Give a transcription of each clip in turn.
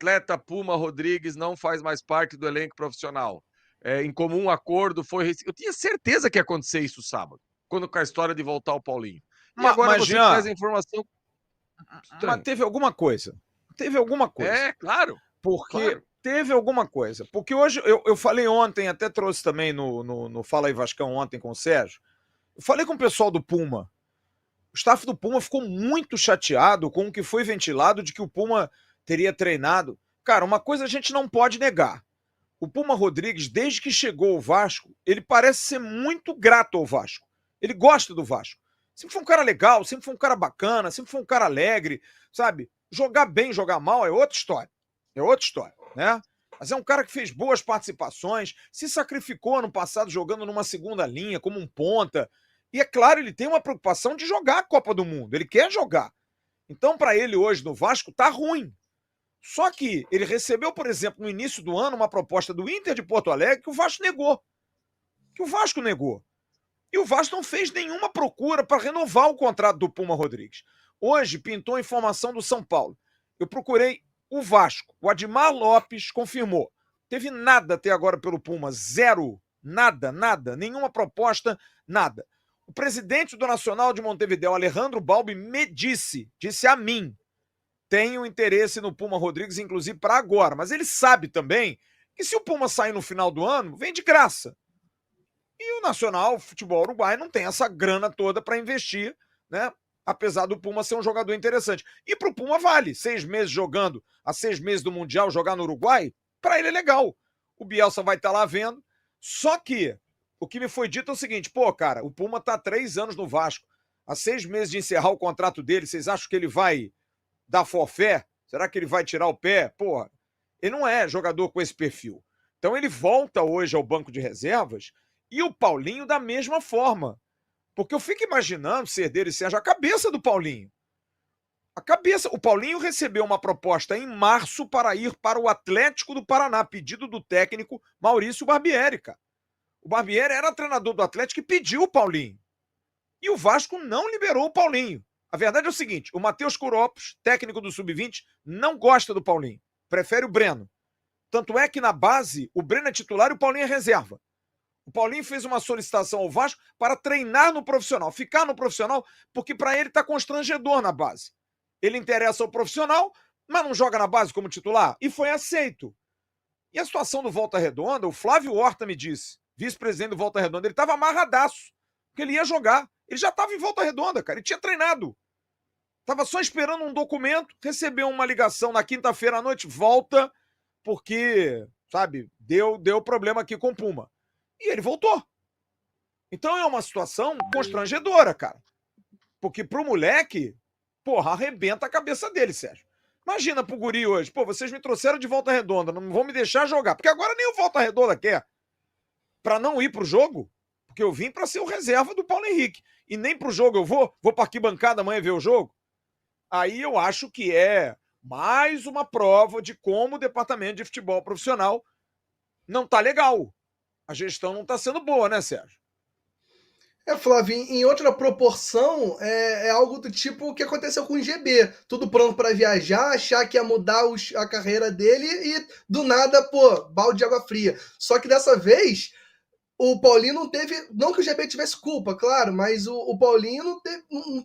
atleta Puma Rodrigues não faz mais parte do elenco profissional. Em comum acordo foi... Eu tinha certeza que ia acontecer isso sábado, quando com a história de voltar o Paulinho. E agora Mas você Jean, traz a informação mas estranha. teve alguma coisa. Teve alguma coisa. Claro, Porque claro. teve alguma coisa. Porque hoje, eu falei ontem, até trouxe também no Fala aí Vascão ontem com o Sérgio, eu falei com o pessoal do Puma. O staff do Puma ficou muito chateado com o que foi ventilado de que o Puma teria treinado. Cara, uma coisa a gente não pode negar. O Puma Rodrigues, desde que chegou ao Vasco, ele parece ser muito grato ao Vasco. Ele gosta do Vasco. Sempre foi um cara legal, sempre foi um cara bacana, sempre foi um cara alegre, sabe? Jogar bem, jogar mal é outra história. É outra história, né? Mas é um cara que fez boas participações, se sacrificou ano passado jogando numa segunda linha, como um ponta. E é claro, ele tem uma preocupação de jogar a Copa do Mundo. Ele quer jogar. Então, para ele hoje no Vasco, tá ruim. Só que ele recebeu, por exemplo, no início do ano, uma proposta do Inter de Porto Alegre que o Vasco negou. Que o Vasco negou. E o Vasco não fez nenhuma procura para renovar o contrato do Puma Rodrigues. Hoje pintou a informação do São Paulo. Eu procurei o Vasco. O Admar Lopes confirmou. Teve nada até agora pelo Puma. Zero. Nada, nada. Nenhuma proposta, nada. O presidente do Nacional de Montevidéu, Alejandro Balbi, me disse a mim, tenho interesse no Puma Rodrigues, inclusive para agora. Mas ele sabe também que se o Puma sair no final do ano, vem de graça. E o Nacional Futebol Uruguai não tem essa grana toda para investir, né? Apesar do Puma ser um jogador interessante. E pro Puma vale. 6 meses jogando, a 6 meses do Mundial, jogar no Uruguai, para ele é legal. O Bielsa vai estar lá vendo. Só que o que me foi dito é o seguinte, pô, cara, o Puma tá há 3 anos no Vasco. Há 6 meses de encerrar o contrato dele, vocês acham que ele vai dar forfé? Será que ele vai tirar o pé? Porra, ele não é jogador com esse perfil. Então ele volta hoje ao banco de reservas e o Paulinho da mesma forma. Porque eu fico imaginando, Cerdeiro e Sérgio, a cabeça do Paulinho. A cabeça. O Paulinho recebeu uma proposta em março para ir para o Atlético do Paraná, pedido do técnico Maurício Barbieri, cara. O Barbieri era treinador do Atlético e pediu o Paulinho. E o Vasco não liberou o Paulinho. A verdade é o seguinte, o Matheus Curopos, técnico do Sub-20, não gosta do Paulinho. Prefere o Breno. Tanto é que na base, o Breno é titular e o Paulinho é reserva. O Paulinho fez uma solicitação ao Vasco para treinar no profissional, ficar no profissional, porque para ele está constrangedor na base. Ele interessa ao profissional, mas não joga na base como titular, e foi aceito. E a situação do Volta Redonda, o Flávio Horta me disse, vice-presidente do Volta Redonda, ele estava amarradaço, porque ele ia jogar. Ele já estava em Volta Redonda, cara, ele tinha treinado. Estava só esperando um documento, recebeu uma ligação na quinta-feira à noite, volta, porque, sabe, deu problema aqui com o Puma. E ele voltou. Então é uma situação constrangedora, cara. Porque pro moleque, porra, arrebenta a cabeça dele, Sérgio. Imagina pro guri hoje, pô, vocês me trouxeram de Volta Redonda, não vão me deixar jogar. Porque agora nem o Volta Redonda quer. Pra não ir pro jogo, porque eu vim pra ser o reserva do Paulo Henrique. E nem pro jogo eu vou pra arquibancada amanhã ver o jogo. Aí eu acho que é mais uma prova de como o departamento de futebol profissional não tá legal. A gestão não tá sendo boa, né, Sérgio? Flávio, em outra proporção, é algo do tipo o que aconteceu com o GB. Tudo pronto para viajar, achar que ia mudar a carreira dele e, do nada, pô, balde de água fria. Só que dessa vez, o Paulinho não teve... Não que o GB tivesse culpa, claro, mas o Paulinho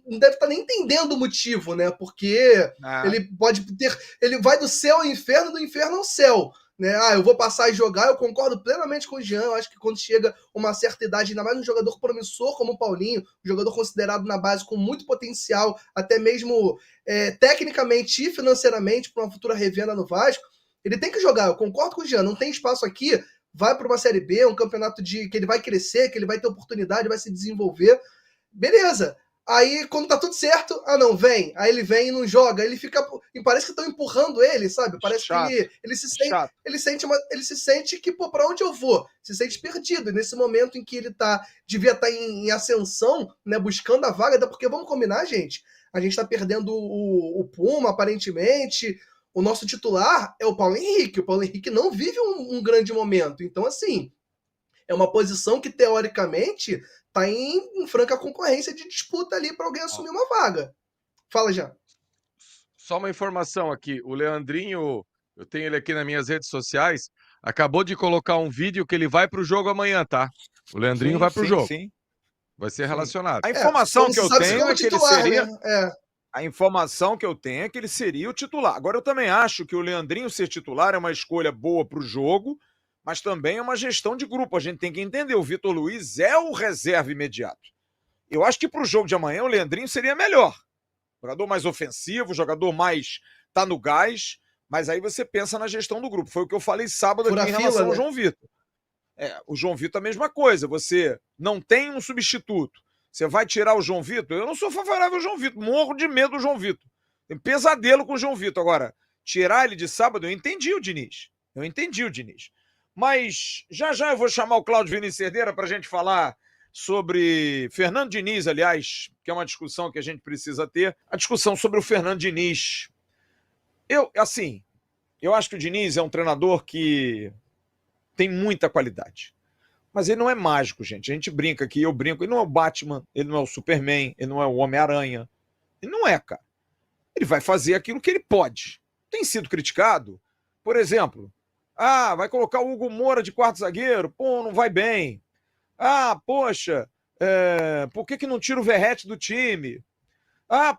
não deve estar nem entendendo o motivo, né? Porque ele pode ter... Ele vai do céu ao inferno, do inferno ao céu. Né? Eu vou passar a jogar, eu concordo plenamente com o Jean, eu acho que quando chega uma certa idade, ainda mais um jogador promissor como o Paulinho, um jogador considerado na base com muito potencial, até mesmo tecnicamente e financeiramente para uma futura revenda no Vasco, ele tem que jogar, eu concordo com o Jean, não tem espaço aqui, vai para uma Série B, um campeonato que ele vai crescer, que ele vai ter oportunidade, vai se desenvolver, beleza. Aí, quando tá tudo certo, não, vem. Aí ele vem e não joga. Ele fica... E parece que estão empurrando ele, sabe? Parece chato. Que ele se sente que, pô, pra onde eu vou? Se sente perdido. E nesse momento em que ele devia estar em ascensão, né, buscando a vaga, até porque, vamos combinar, gente, a gente tá perdendo o Puma, aparentemente. O nosso titular é o Paulo Henrique. O Paulo Henrique não vive um grande momento. Então, assim, é uma posição que, teoricamente, tá em franca concorrência de disputa ali para alguém assumir uma vaga. Fala, já. Só uma informação aqui. O Leandrinho Eu tenho ele aqui nas minhas redes sociais. Acabou de colocar um vídeo que ele vai pro jogo amanhã, tá? O Leandrinho vai pro jogo. Sim. Vai ser relacionado. A informação que eu tenho é que ele seria... né? A informação que eu tenho é que ele seria o titular. Agora, eu também acho que o Leandrinho ser titular é uma escolha boa para o jogo, mas também é uma gestão de grupo. A gente tem que entender, o Vitor Luiz é o reserva imediato. Eu acho que para o jogo de amanhã o Leandrinho seria melhor. Jogador mais ofensivo, jogador mais tá no gás, mas aí você pensa na gestão do grupo. Foi o que eu falei sábado aqui em relação ao João Vitor. O João Vitor é a mesma coisa. Você não tem um substituto. Você vai tirar o João Vitor? Eu não sou favorável ao João Vitor. Morro de medo do João Vitor. Tem pesadelo com o João Vitor. Agora, tirar ele de sábado, eu entendi o Diniz. Mas já eu vou chamar o Cláudio Vinícius Cerdeira para a gente falar sobre Fernando Diniz, aliás, que é uma discussão que a gente precisa ter. A discussão sobre o Fernando Diniz. Eu acho que o Diniz é um treinador que tem muita qualidade. Mas ele não é mágico, gente. A gente brinca aqui, eu brinco. Ele não é o Batman, ele não é o Superman, ele não é o Homem-Aranha. Ele não é, cara. Ele vai fazer aquilo que ele pode. Tem sido criticado. Por exemplo, vai colocar o Hugo Moura de quarto zagueiro. Pô, não vai bem. Poxa, por que não tira o Verratti do time?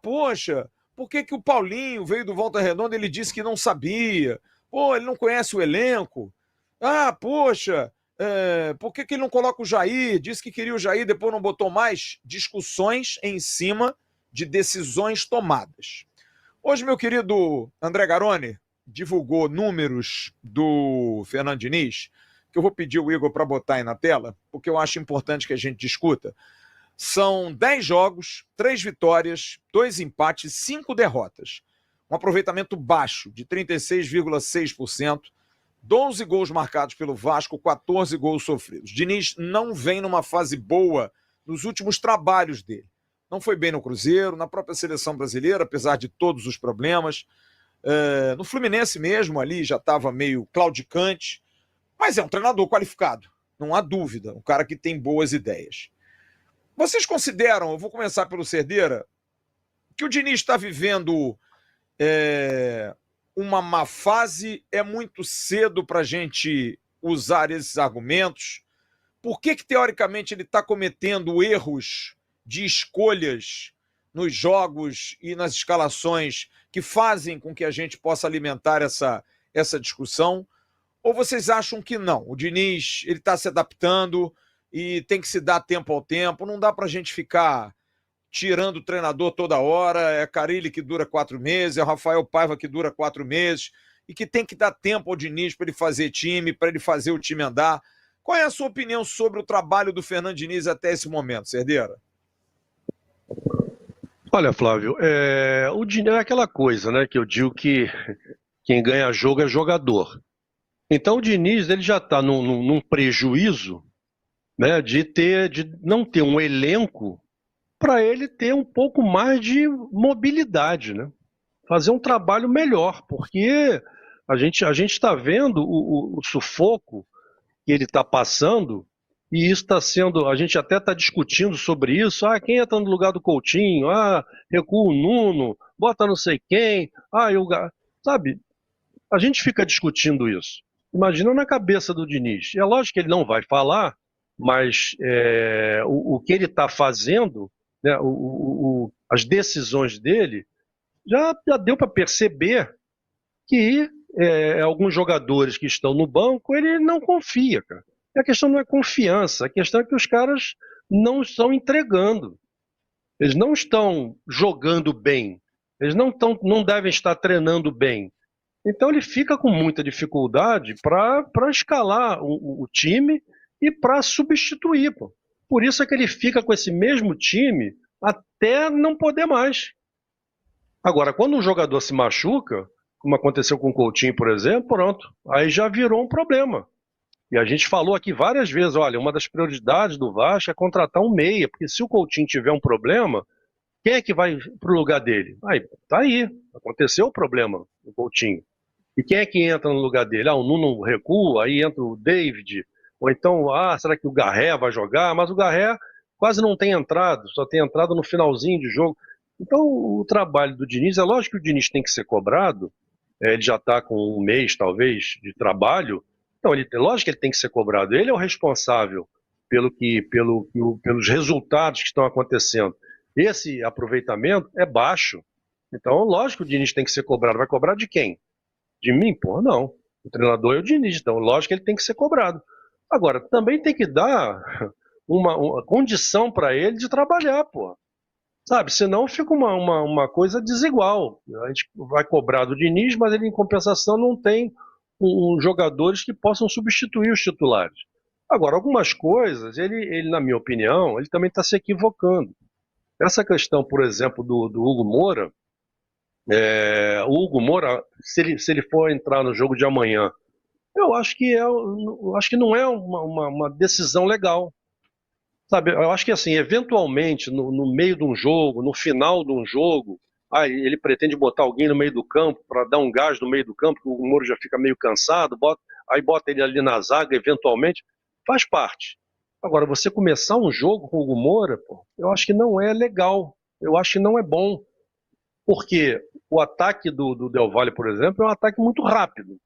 Poxa, por que o Paulinho veio do Volta Redonda e ele disse que não sabia? Pô, ele não conhece o elenco. Poxa... por que ele não coloca o Jair? Disse que queria o Jair, depois não botou mais. Discussões em cima de decisões tomadas. Hoje, meu querido André Garoni divulgou números do Fernando Diniz, que eu vou pedir o Igor para botar aí na tela, porque eu acho importante que a gente discuta. São 10 jogos, 3 vitórias, 2 empates, 5 derrotas. Um aproveitamento baixo, de 36,6%. 12 gols marcados pelo Vasco, 14 gols sofridos. Diniz não vem numa fase boa nos últimos trabalhos dele. Não foi bem no Cruzeiro, na própria seleção brasileira, apesar de todos os problemas. No Fluminense mesmo, ali já estava meio claudicante. Mas é um treinador qualificado, não há dúvida. Um cara que tem boas ideias. Vocês consideram, eu vou começar pelo Cerdeira, que o Diniz está vivendo... uma má fase? É muito cedo para a gente usar esses argumentos? Por que teoricamente, ele está cometendo erros de escolhas nos jogos e nas escalações que fazem com que a gente possa alimentar essa discussão? Ou vocês acham que não? O Diniz está se adaptando e tem que se dar tempo ao tempo, não dá para a gente ficar tirando o treinador toda hora, é Carille que dura 4 meses, é o Rafael Paiva que dura 4 meses, e que tem que dar tempo ao Diniz para ele fazer time, para ele fazer o time andar. Qual é a sua opinião sobre o trabalho do Fernando Diniz até esse momento, Cerdeira? Olha, Flávio, o Diniz é aquela coisa, né, que eu digo que quem ganha jogo é jogador. Então o Diniz ele já está num prejuízo, né, de não ter um elenco para ele ter um pouco mais de mobilidade, né? Fazer um trabalho melhor, porque a gente está vendo o sufoco que ele está passando, e isso está sendo, a gente até está discutindo sobre isso, quem entra no lugar do Coutinho, recua o Nuno, bota não sei quem, sabe, a gente fica discutindo isso. Imagina na cabeça do Diniz. É lógico que ele não vai falar, mas o que ele está fazendo, né, as decisões dele, já deu para perceber que alguns jogadores que estão no banco, ele não confia, cara. A questão não é confiança, a questão é que os caras não estão entregando. Eles não estão jogando bem, eles não devem estar treinando bem. Então ele fica com muita dificuldade para escalar o time e para substituir, pô. Por isso é que ele fica com esse mesmo time até não poder mais. Agora, quando um jogador se machuca, como aconteceu com o Coutinho, por exemplo, pronto, aí já virou um problema. E a gente falou aqui várias vezes, olha, uma das prioridades do Vasco é contratar um meia, porque se o Coutinho tiver um problema, quem é que vai para o lugar dele? Tá aí, aconteceu o problema do Coutinho. E quem é que entra no lugar dele? O Nuno recua, aí entra o David, ou então, será que o Garré vai jogar? Mas o Garré quase não tem entrado, só tem entrado no finalzinho de jogo. Então o trabalho do Diniz, é lógico que o Diniz tem que ser cobrado, ele já está com um mês, talvez, de trabalho. Então, lógico que ele tem que ser cobrado. Ele é o responsável pelos resultados que estão acontecendo. Esse aproveitamento é baixo. Então, lógico que o Diniz tem que ser cobrado. Vai cobrar de quem? De mim? Pô, não. O treinador é o Diniz, então lógico que ele tem que ser cobrado. Agora, também tem que dar uma condição para ele de trabalhar, pô. Sabe, senão fica uma coisa desigual. A gente vai cobrar do Diniz, mas ele, em compensação, não tem jogadores que possam substituir os titulares. Agora, algumas coisas, ele na minha opinião, ele também está se equivocando. Essa questão, por exemplo, do Hugo Moura, o Hugo Moura, se ele for entrar no jogo de amanhã, eu acho que não é uma decisão legal. Sabe, eu acho que assim, eventualmente, no meio de um jogo, no final de um jogo, ele pretende botar alguém no meio do campo para dar um gás no meio do campo, que o Hugo Moura já fica meio cansado, aí bota ele ali na zaga, eventualmente, faz parte. Agora, você começar um jogo com o Hugo Moura, pô, eu acho que não é legal, eu acho que não é bom, porque o ataque do Del Valle, por exemplo, é um ataque muito rápido,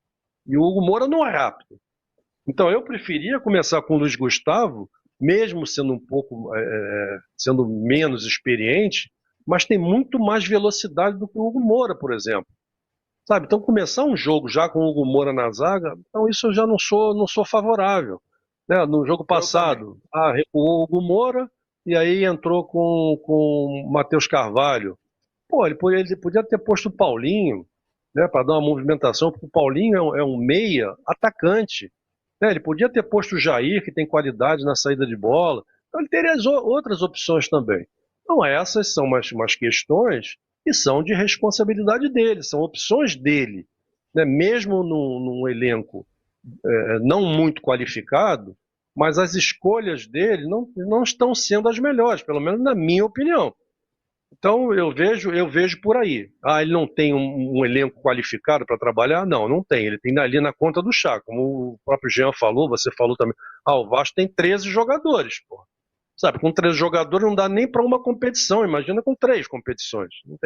e o Hugo Moura não é rápido. Então eu preferia começar com o Luiz Gustavo, mesmo sendo um pouco, sendo menos experiente, mas tem muito mais velocidade do que o Hugo Moura, por exemplo. Sabe? Então começar um jogo já com o Hugo Moura na zaga, então isso eu já não sou favorável. Né? No jogo passado, recuou o Hugo Moura e aí entrou com o Matheus Carvalho. Pô, ele podia ter posto o Paulinho, né, para dar uma movimentação, porque o Paulinho é um meia atacante. Né? Ele podia ter posto o Jair, que tem qualidade na saída de bola. Então ele teria outras opções também. Então essas são umas questões que são de responsabilidade dele, são opções dele. Né? Mesmo num elenco não muito qualificado, mas as escolhas dele não estão sendo as melhores, pelo menos na minha opinião. Então eu vejo por aí. Ele não tem um elenco qualificado para trabalhar? Não tem. Ele tem ali na conta do chá, como o próprio Jean falou, você falou também. O Vasco tem 13 jogadores, pô. Sabe, com 13 jogadores não dá nem para uma competição, imagina com 3 competições. Não tem